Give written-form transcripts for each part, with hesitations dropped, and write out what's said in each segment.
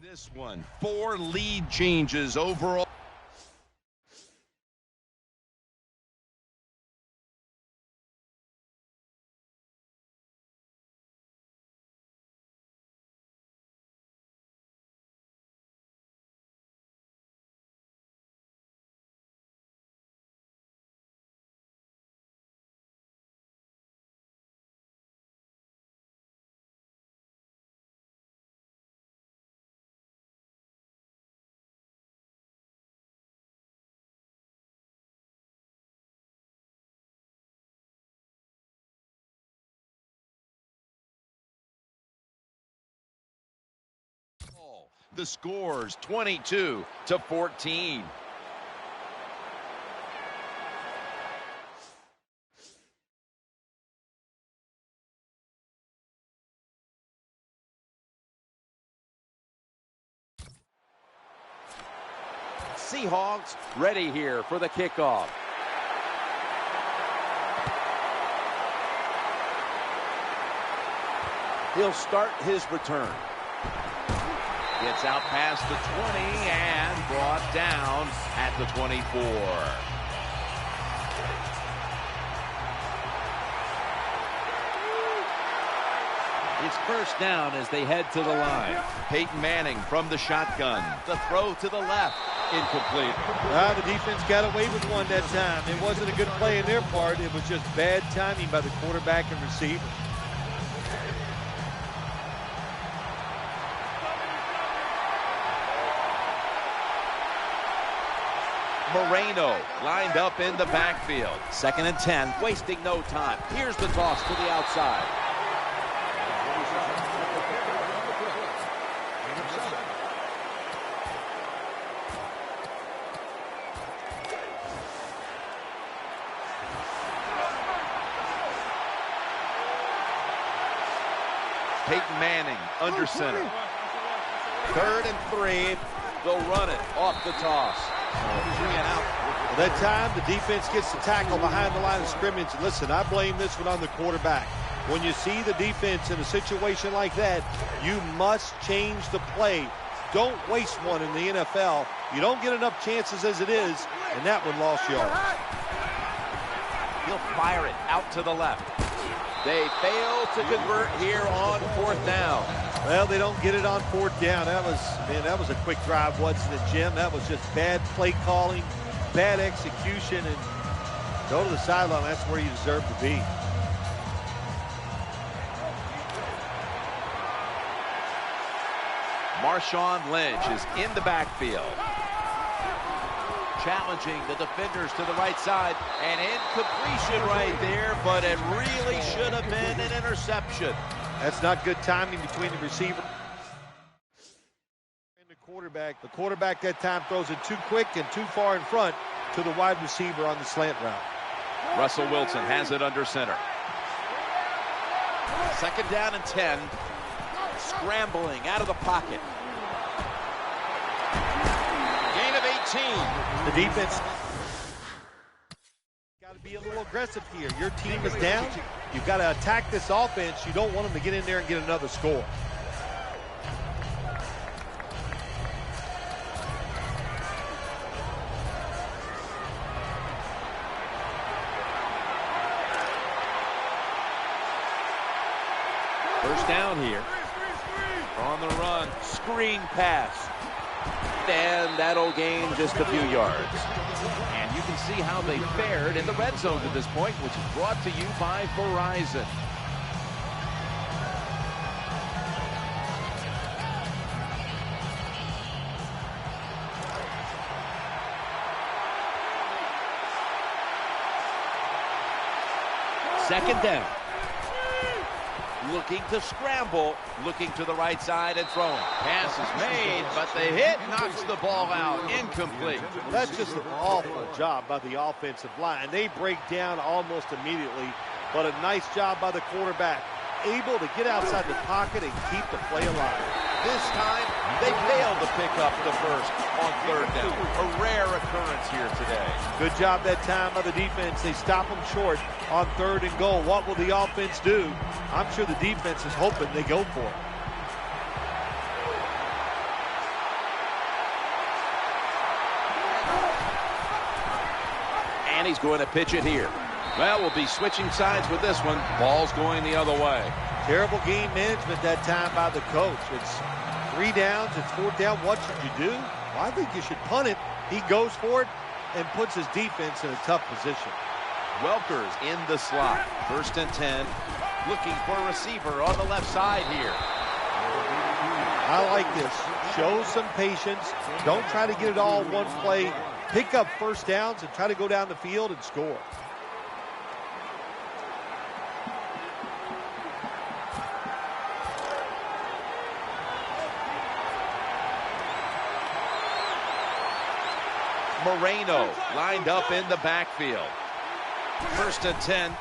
This one, 4 lead changes overall. The scores 22-14. Seahawks ready here for the kickoff. He'll start his return. Gets out past the 20 and brought down at the 24. It's first down as they head to the line. Peyton Manning from the shotgun. The throw to the left. Incomplete. The defense got away with one that time. It wasn't a good play in their part. It was just bad timing by the quarterback and receiver. Moreno lined up in the backfield. 2nd and 10, wasting no time. Here's the toss to the outside. Peyton Manning under center. 3rd and 3. They'll run it off the toss. 3 and out. Well, that time, the defense gets the tackle behind the line of scrimmage. And listen, I blame this one on the quarterback. When you see the defense in a situation like that, you must change the play. Don't waste one in the NFL. You don't get enough chances as it is, and that one lost yards. He'll fire it out to the left. They fail to convert here on 4th down. Well, they don't get it on 4th down. That was a quick drive, wasn't it, Jim? That was just bad play calling, bad execution, and go to the sideline. That's where you deserve to be. Marshawn Lynch is in the backfield. Challenging the defenders to the right side. An incompletion right there, but it really should have been an interception. That's not good timing between the receiver and the quarterback. The quarterback that time throws it too quick and too far in front to the wide receiver on the slant route. Russell Wilson has it under center. 2nd down and 10. Scrambling out of the pocket. Gain of 18. The defense got to be a little aggressive here. Your team is down. You've got to attack this offense. You don't want them to get in there and get another score. First down here. On the run. Screen pass. And that'll gain just a few yards. And you can see how they fared in the red zone to this point, which is brought to you by Verizon. Second down. Looking to scramble, looking to the right side and throwing. Pass is made, but the hit knocks the ball out. Incomplete. That's just an awful job by the offensive line. They break down almost immediately, but a nice job by the quarterback. Able to get outside the pocket and keep the play alive. This time, they failed to pick up the first on 3rd down. A rare occurrence here today. Good job that time by the defense. They stop them short on 3rd and goal. What will the offense do? I'm sure the defense is hoping they go for it. And he's going to pitch it here. Well, we'll be switching sides with this one. Ball's going the other way. Terrible game management that time by the coach. It's 3 downs, it's 4th down. What should you do? Well, I think you should punt it. He goes for it and puts his defense in a tough position. Welker's in the slot. 1st and 10. Looking for a receiver on the left side here. I like this. Show some patience. Don't try to get it all in one play. Pick up 1st downs and try to go down the field and score. Moreno lined up in the backfield. 1st and 10,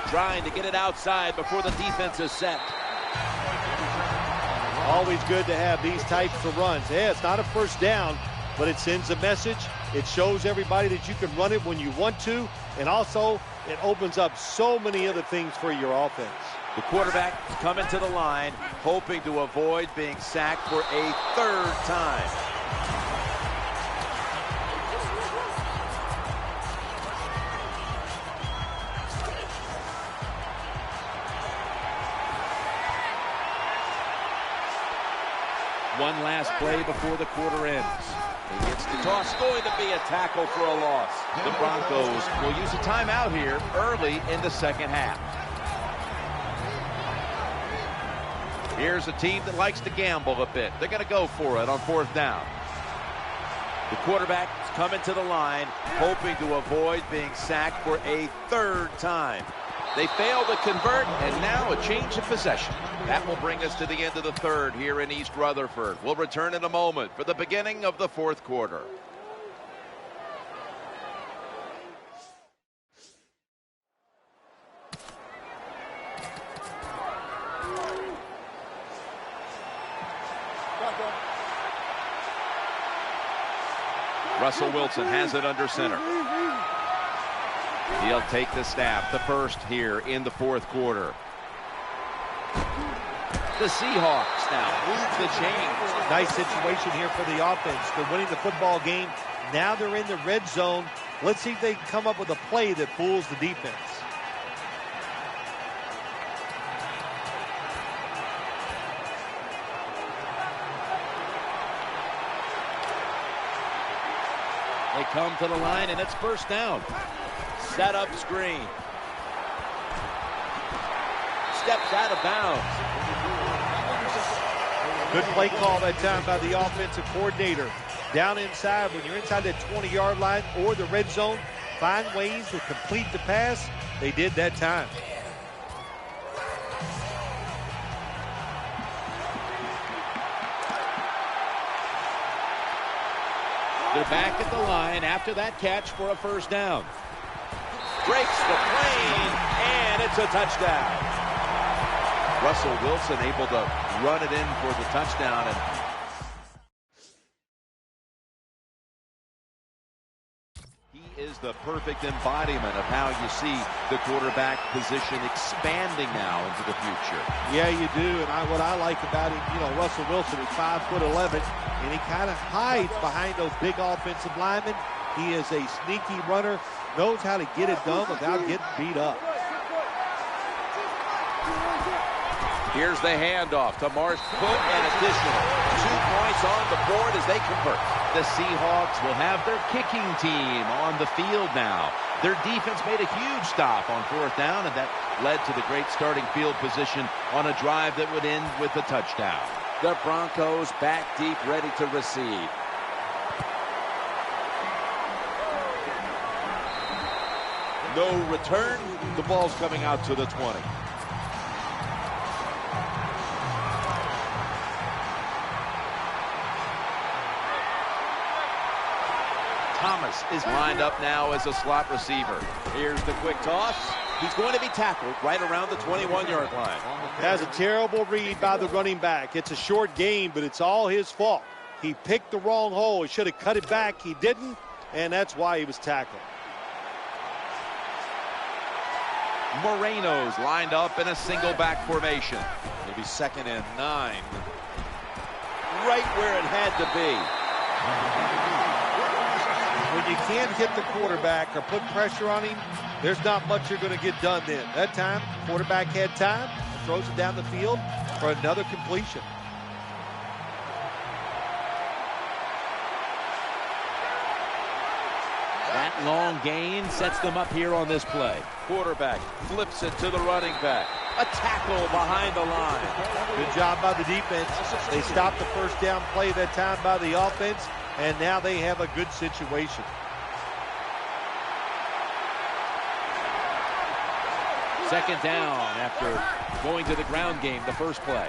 trying to get it outside before the defense is set. Always good to have these types of runs. Yeah, it's not a 1st down, but it sends a message. It shows everybody that you can run it when you want to, and also it opens up so many other things for your offense. The quarterback is coming to the line, hoping to avoid being sacked for a 3rd time. One last play before the quarter ends. He gets the toss, going to be a tackle for a loss. The Broncos will use a timeout here early in the 2nd half. Here's a team that likes to gamble a bit. They're going to go for it on 4th down. The quarterback is coming to the line, hoping to avoid being sacked for a 3rd time. They fail to convert, and now a change of possession. That will bring us to the end of the 3rd here in East Rutherford. We'll return in a moment for the beginning of the 4th quarter. Russell Wilson has it under center. He'll take the snap, the 1st here in the 4th quarter. The Seahawks now move the chains. Nice situation here for the offense. They're winning the football game. Now they're in the red zone. Let's see if they can come up with a play that fools the defense. They come to the line, and it's 1st down. Set up screen. Steps out of bounds. Good play call that time by the offensive coordinator. Down inside, when you're inside that 20-yard line or the red zone, find ways to complete the pass. They did that time. They're back at the line after that catch for a 1st down. Breaks the plane, and it's a touchdown. Russell Wilson able to run it in for the touchdown. And he is the perfect embodiment of how you see the quarterback position expanding now into the future. Yeah, you do. And what I like about him, Russell Wilson is 5'11", and he kind of hides behind those big offensive linemen. He is a sneaky runner, knows how to get it done without getting beat up. Here's the handoff to Marsh. Put an additional 2 points on the board as they convert. The Seahawks will have their kicking team on the field now. Their defense made a huge stop on 4th down, and that led to the great starting field position on a drive that would end with a touchdown. The Broncos back deep, ready to receive. No return. The ball's coming out to the 20. Thomas is lined up now as a slot receiver. Here's the quick toss. He's going to be tackled right around the 21-yard line. That's a terrible read by the running back. It's a short game, but it's all his fault. He picked the wrong hole. He should have cut it back. He didn't, and that's why he was tackled. Moreno's lined up in a single back formation. Maybe 2nd and 9. Right where it had to be. when you can't hit the quarterback or put pressure on him, there's not much you're going to get done then. That time, quarterback had time, throws it down the field for another completion. That long gain sets them up here on this play. Quarterback flips it to the running back. A tackle behind the line. Good job by the defense. They stopped the first down play that time by the offense, and now they have a good situation. Second down after going to the ground game the first play.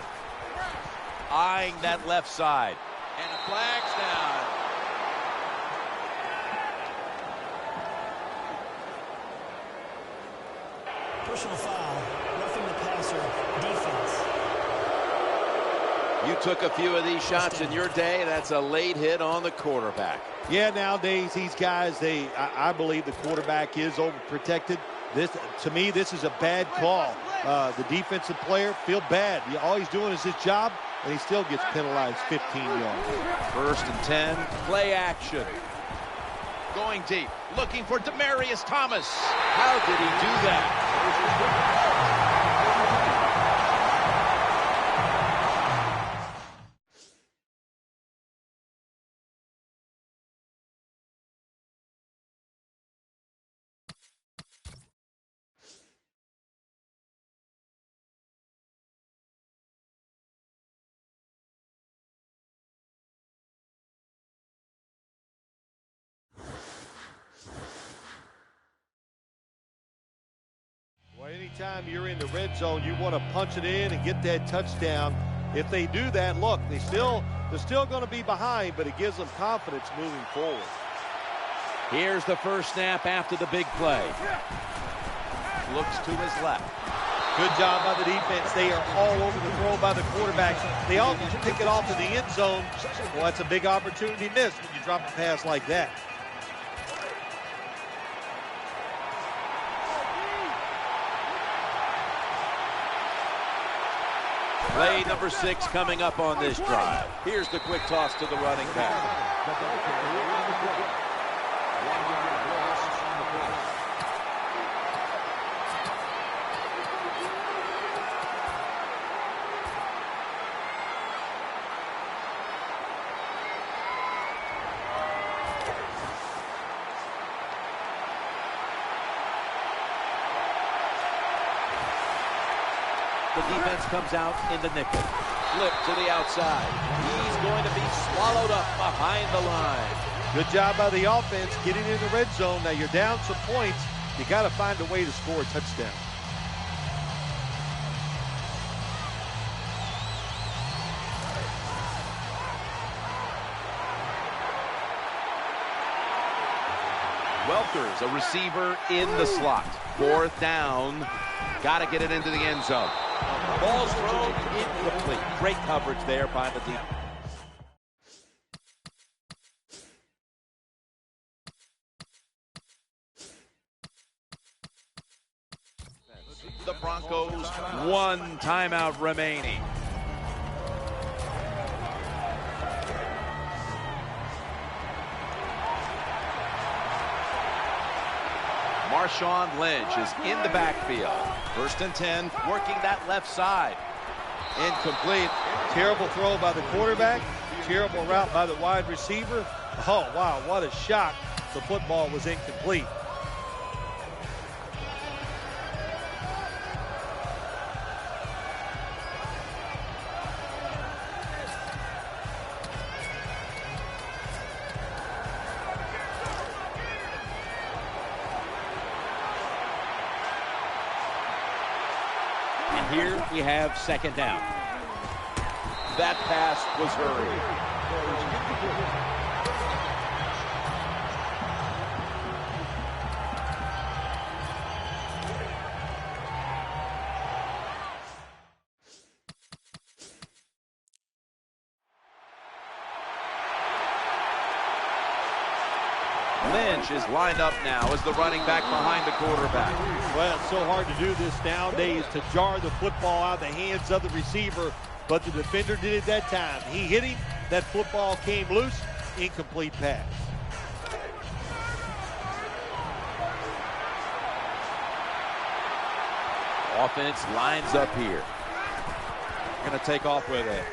Eyeing that left side. And a flag's down. Personal foul, roughing the passer, defense. You took a few of these shots in your day. That's a late hit on the quarterback. Yeah, nowadays these guys, I believe the quarterback is overprotected. To me, this is a bad call. The defensive player feel bad. All he's doing is his job, and he still gets penalized 15 yards. First and 10, play action. Going deep, looking for Demaryius Thomas. How did he do that? Well, anytime you're in the red zone, you want to punch it in and get that touchdown. If they do that, look, they're still going to be behind, but it gives them confidence moving forward. Here's the first snap after the big play. Looks to his left. Good job by the defense. They are all over the throw by the quarterback. They almost pick it off in the end zone. Well, that's a big opportunity missed when you drop a pass like that. Play number 6 coming up on this drive. Here's the quick toss to the running back. The defense comes out in the nickel. Flip to the outside. He's going to be swallowed up behind the line. Good job by the offense getting in the red zone. Now you're down some points. You got to find a way to score a touchdown. Welker's a receiver in the slot. Fourth down. Got to get it into the end zone. Ball's thrown incomplete. Great coverage there by the defense. The Broncos, one timeout remaining. Marshawn Lynch is in the backfield. First and 10, working that left side. Incomplete. Terrible throw by the quarterback. Terrible route by the wide receiver. Oh, wow, what a shock. The football was incomplete. Here we have second down. That pass was hurried. Lynch is lined up now as the running back behind the quarterback. Well, it's so hard to do this nowadays, to jar the football out of the hands of the receiver, but the defender did it that time. He hit him, that football came loose, incomplete pass. Offense lines up here. Going to take off with it.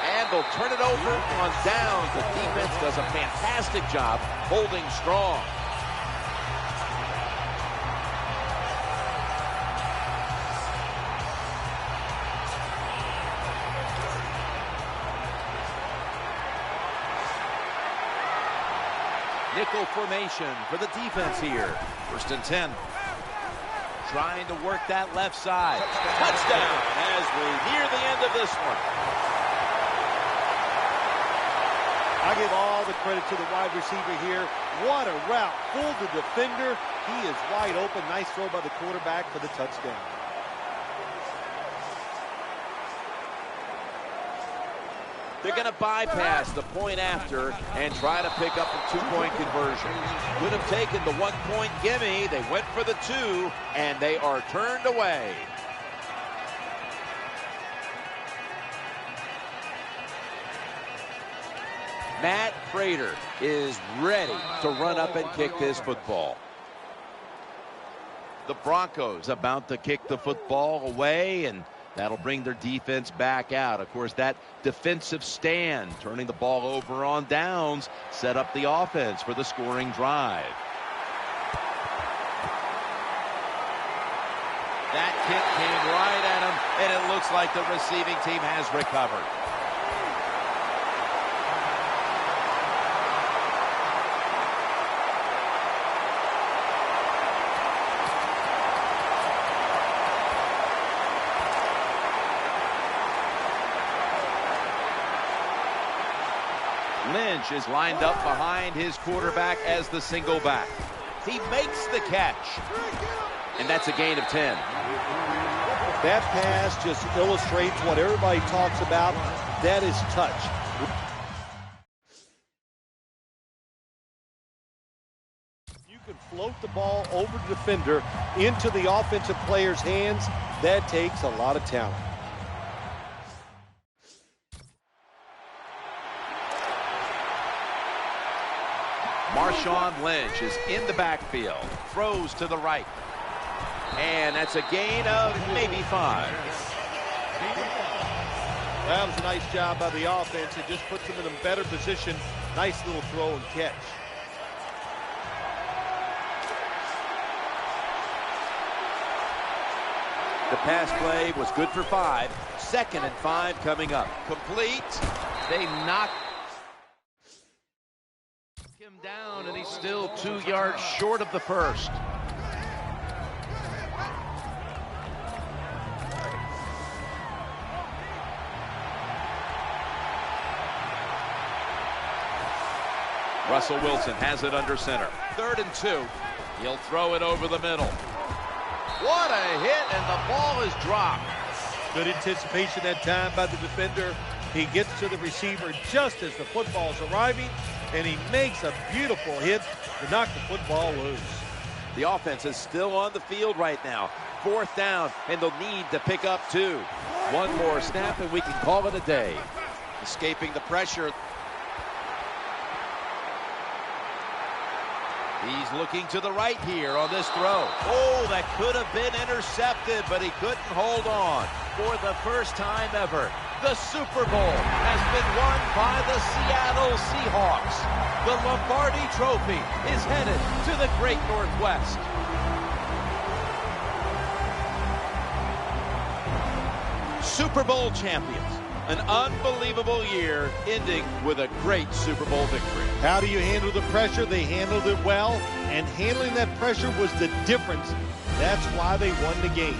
And they'll turn it over on downs. The defense does a fantastic job holding strong. Nickel formation for the defense here. 1st and 10. Trying to work that left side. Touchdown as we near the end of this one. I give all the credit to the wide receiver here. What a route. Fooled the defender. He is wide open. Nice throw by the quarterback for the touchdown. They're going to bypass the point after and try to pick up a 2-point conversion. Would have taken the 1-point gimme. They went for the 2, and they are turned away. Matt Prater is ready to run up and kick this football. The Broncos about to kick the football away, and that'll bring their defense back out. Of course, that defensive stand, turning the ball over on downs, set up the offense for the scoring drive. That kick came right at him, and it looks like the receiving team has recovered. Lynch is lined up behind his quarterback as the single back. He makes the catch, and that's a gain of 10. That pass just illustrates what everybody talks about. That is touch. You can float the ball over the defender into the offensive player's hands. That takes a lot of talent. Marshawn Lynch is in the backfield, throws to the right, and that's a gain of maybe 5. That was a nice job by the offense. It just puts them in a better position. Nice little throw and catch. The pass play was good for 5. 2nd and 5 coming up. Complete. They knock him down, and he's still 2 yards short of the first. Russell Wilson has it under center. 3rd and 2. He'll throw it over the middle. What a hit, and the ball is dropped. Good anticipation that time by the defender. He gets to the receiver just as the football's arriving, and he makes a beautiful hit to knock the football loose. The offense is still on the field right now. 4th down, and they'll need to pick up 2. One more snap, and we can call it a day. Escaping the pressure. He's looking to the right here on this throw. Oh, that could have been intercepted, but he couldn't hold on. For the first time ever, the Super Bowl has been won by the Seattle Seahawks. The Lombardi Trophy is headed to the Great Northwest. Super Bowl champions. An unbelievable year ending with a great Super Bowl victory. How do you handle the pressure? They handled it well, and handling that pressure was the difference. That's why they won the game.